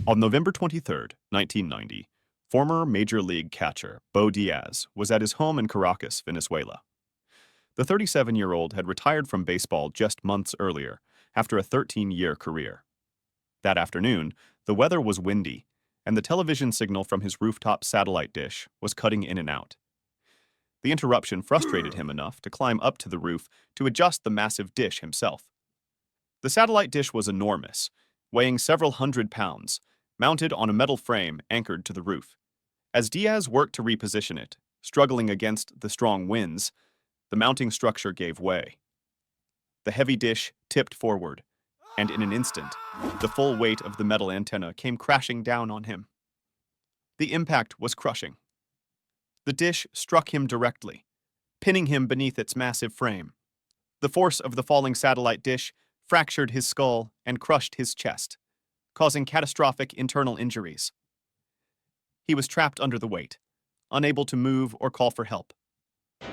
On November 23, 1990, former Major League catcher Bo Díaz was at his home in Caracas, Venezuela. The 37-year-old had retired from baseball just months earlier after a 13-year career. That afternoon, the weather was windy, and the television signal from his rooftop satellite dish was cutting in and out. The interruption frustrated him enough to climb up to the roof to adjust the massive dish himself. The satellite dish was enormous, weighing several hundred pounds, mounted on a metal frame anchored to the roof. As Díaz worked to reposition it, struggling against the strong winds, the mounting structure gave way. The heavy dish tipped forward, and in an instant, the full weight of the metal antenna came crashing down on him. The impact was crushing. The dish struck him directly, pinning him beneath its massive frame. The force of the falling satellite dish fractured his skull and crushed his chest, causing catastrophic internal injuries. He was trapped under the weight, unable to move or call for help.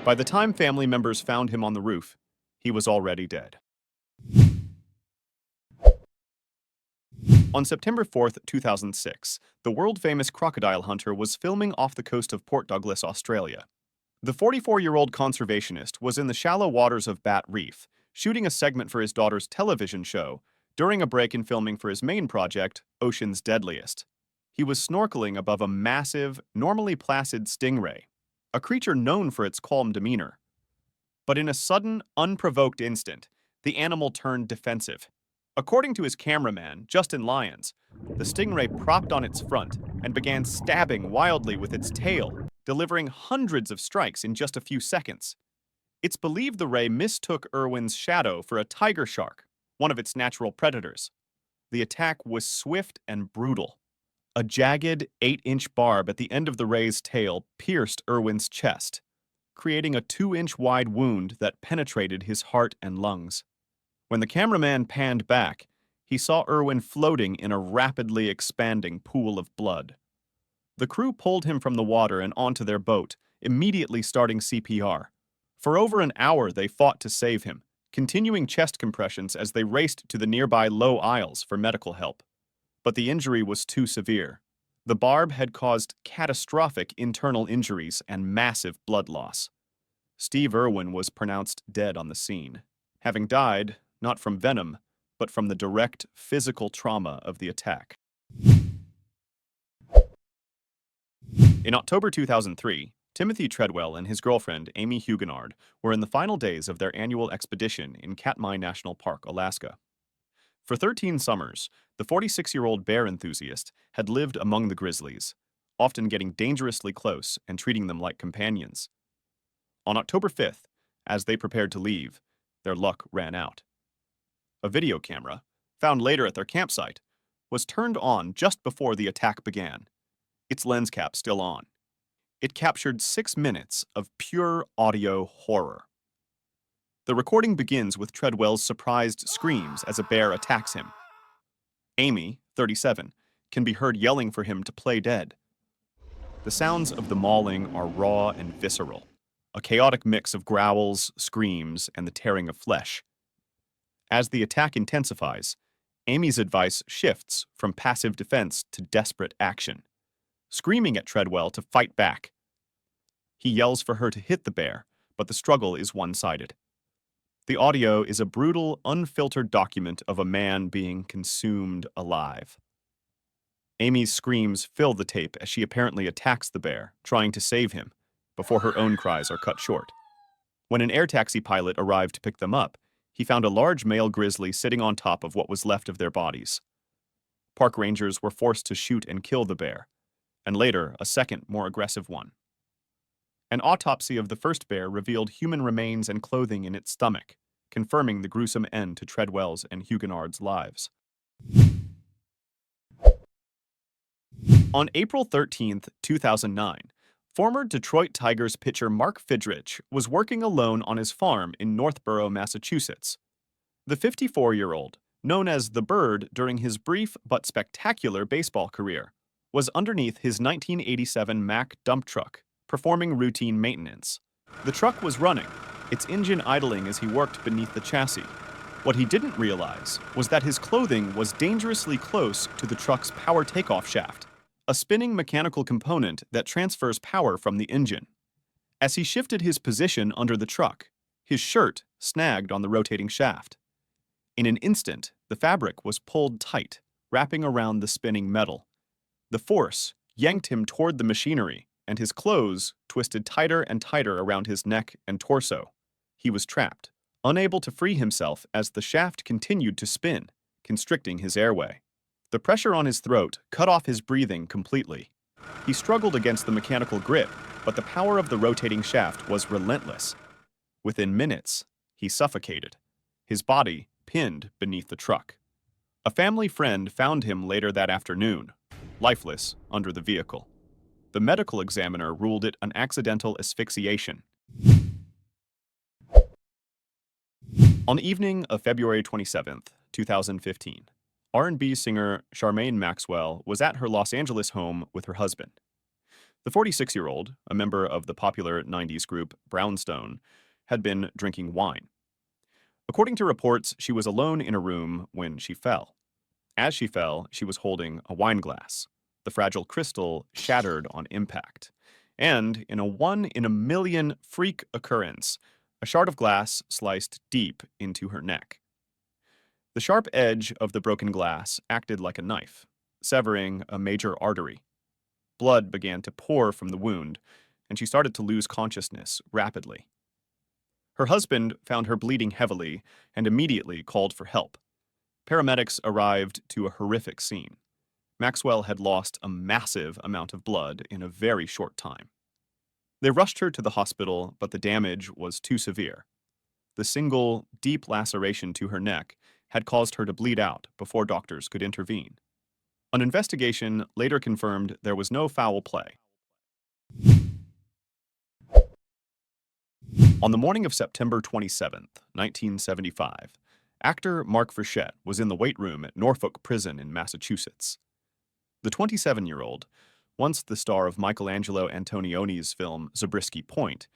By the time family members found him on the roof, he was already dead. On September 4, 2006, the world-famous crocodile hunter was filming off the coast of Port Douglas, Australia. The 44-year-old conservationist was in the shallow waters of Bat Reef, shooting a segment for his daughter's television show during a break in filming for his main project, Ocean's Deadliest. He was snorkeling above a massive, normally placid stingray, a creature known for its calm demeanor. But in a sudden, unprovoked instant, the animal turned defensive. According to his cameraman, Justin Lyons, the stingray propped on its front and began stabbing wildly with its tail, delivering hundreds of strikes in just a few seconds. It's believed the ray mistook Irwin's shadow for a tiger shark, one of its natural predators. The attack was swift and brutal. A jagged 8-inch barb at the end of the ray's tail pierced Irwin's chest, creating a 2-inch wide wound that penetrated his heart and lungs. When the cameraman panned back, he saw Irwin floating in a rapidly expanding pool of blood. The crew pulled him from the water and onto their boat, immediately starting CPR. For over an hour, they fought to save him, continuing chest compressions as they raced to the nearby low aisles for medical help. But the injury was too severe. The barb had caused catastrophic internal injuries and massive blood loss. Steve Irwin was pronounced dead on the scene, having died not from venom, but from the direct physical trauma of the attack. In October 2003, Timothy Treadwell and his girlfriend, Amy Huguenard, were in the final days of their annual expedition in Katmai National Park, Alaska. For 13 summers, the 46-year-old bear enthusiast had lived among the grizzlies, often getting dangerously close and treating them like companions. On October 5th, as they prepared to leave, their luck ran out. A video camera, found later at their campsite, was turned on just before the attack began, its lens cap still on. It captured 6 minutes of pure audio horror. The recording begins with Treadwell's surprised screams as a bear attacks him. Amy, 37, can be heard yelling for him to play dead. The sounds of the mauling are raw and visceral, a chaotic mix of growls, screams, and the tearing of flesh. As the attack intensifies, Amy's advice shifts from passive defense to desperate action, screaming at Treadwell to fight back. He yells for her to hit the bear, but the struggle is one-sided. The audio is a brutal, unfiltered document of a man being consumed alive. Amy's screams fill the tape as she apparently attacks the bear, trying to save him, before her own cries are cut short. When an air taxi pilot arrived to pick them up, he found a large male grizzly sitting on top of what was left of their bodies. Park rangers were forced to shoot and kill the bear, and later a second, more aggressive one. An autopsy of the first bear revealed human remains and clothing in its stomach, confirming the gruesome end to Treadwell's and Huguenard's lives. On April 13, 2009, former Detroit Tigers pitcher Mark Fidrych was working alone on his farm in Northborough, Massachusetts. The 54-year-old, known as the Bird during his brief but spectacular baseball career, was underneath his 1987 Mack dump truck, performing routine maintenance. The truck was running, its engine idling as he worked beneath the chassis, What he didn't realize was that his clothing was dangerously close to the truck's power takeoff shaft, a spinning mechanical component that transfers power from the engine. As he shifted his position under the truck, his shirt snagged on the rotating shaft. In an instant, the fabric was pulled tight, wrapping around the spinning metal. The force yanked him toward the machinery, and his clothes twisted tighter and tighter around his neck and torso. He was trapped, unable to free himself as the shaft continued to spin, constricting his airway. The pressure on his throat cut off his breathing completely. He struggled against the mechanical grip, but the power of the rotating shaft was relentless. Within minutes, he suffocated, his body pinned beneath the truck. A family friend found him later that afternoon, lifeless under the vehicle. The medical examiner ruled it an accidental asphyxiation. On the evening of February 27, 2015, R&B singer Charmayne Maxwell was at her Los Angeles home with her husband. The 46-year-old, a member of the popular 90s group Brownstone, had been drinking wine. According to reports, she was alone in a room when she fell. As she fell, she was holding a wine glass. The fragile crystal shattered on impact. And in a one-in-a-million freak occurrence, a shard of glass sliced deep into her neck. The sharp edge of the broken glass acted like a knife, severing a major artery. Blood began to pour from the wound, and she started to lose consciousness rapidly. Her husband found her bleeding heavily and immediately called for help. Paramedics arrived to a horrific scene. Maxwell had lost a massive amount of blood in a very short time. They rushed her to the hospital, but the damage was too severe. The single, deep laceration to her neck had caused her to bleed out before doctors could intervene. An investigation later confirmed there was no foul play. On the morning of September 27, 1975, actor Mark Frechette was in the weight room at Norfolk Prison in Massachusetts. The 27-year-old, once the star of Michelangelo Antonioni's film Zabriskie Point,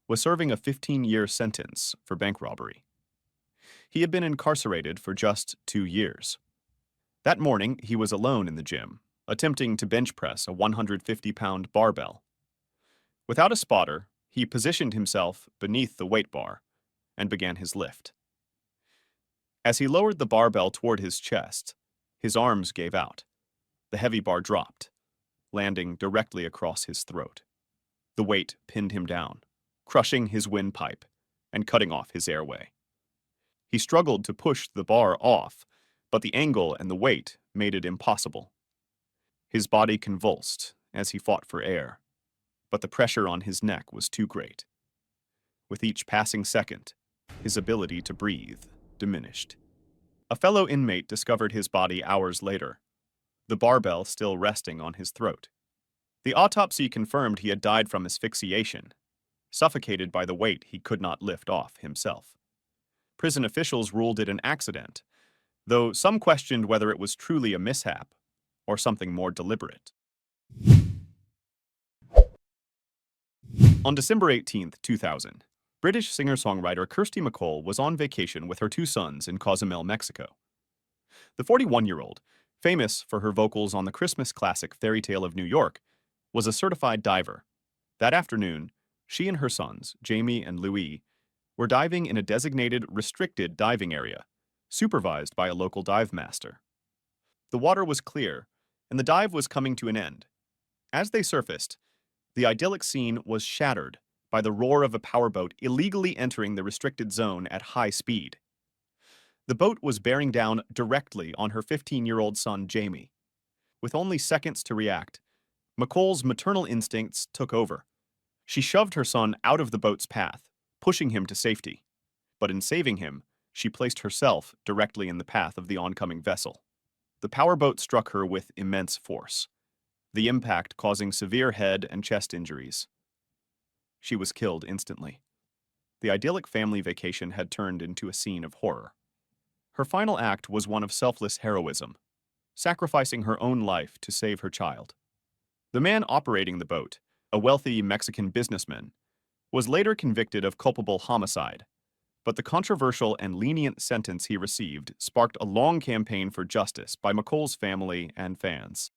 was serving a 15-year sentence for bank robbery. He had been incarcerated for just 2 years. That morning, he was alone in the gym, attempting to bench press a 150-pound barbell. Without a spotter, he positioned himself beneath the weight bar and began his lift. As he lowered the barbell toward his chest, his arms gave out. The heavy bar dropped, landing directly across his throat. The weight pinned him down, crushing his windpipe and cutting off his airway. He struggled to push the bar off, but the angle and the weight made it impossible. His body convulsed as he fought for air, but the pressure on his neck was too great. With each passing second, his ability to breathe diminished. A fellow inmate discovered his body hours later, the barbell still resting on his throat. The autopsy confirmed he had died from asphyxiation, suffocated by the weight he could not lift off himself. Prison officials ruled it an accident, though some questioned whether it was truly a mishap or something more deliberate. On December 18, 2000, British singer-songwriter Kirsty MacColl was on vacation with her 2 sons in Cozumel, Mexico. The 41-year-old, famous for her vocals on the Christmas classic Fairy Tale of New York, was a certified diver. That afternoon, she and her sons, Jamie and Louis, were diving in a designated restricted diving area, supervised by a local dive master. The water was clear, and the dive was coming to an end. As they surfaced, the idyllic scene was shattered by the roar of a powerboat illegally entering the restricted zone at high speed. The boat was bearing down directly on her 15-year-old son, Jamie. With only seconds to react, MacColl's maternal instincts took over. She shoved her son out of the boat's path, pushing him to safety. But in saving him, she placed herself directly in the path of the oncoming vessel. The powerboat struck her with immense force, the impact causing severe head and chest injuries. She was killed instantly. The idyllic family vacation had turned into a scene of horror. Her final act was one of selfless heroism, sacrificing her own life to save her child. The man operating the boat, a wealthy Mexican businessman, was later convicted of culpable homicide, But the controversial and lenient sentence he received sparked a long campaign for justice by MacColl's family and fans.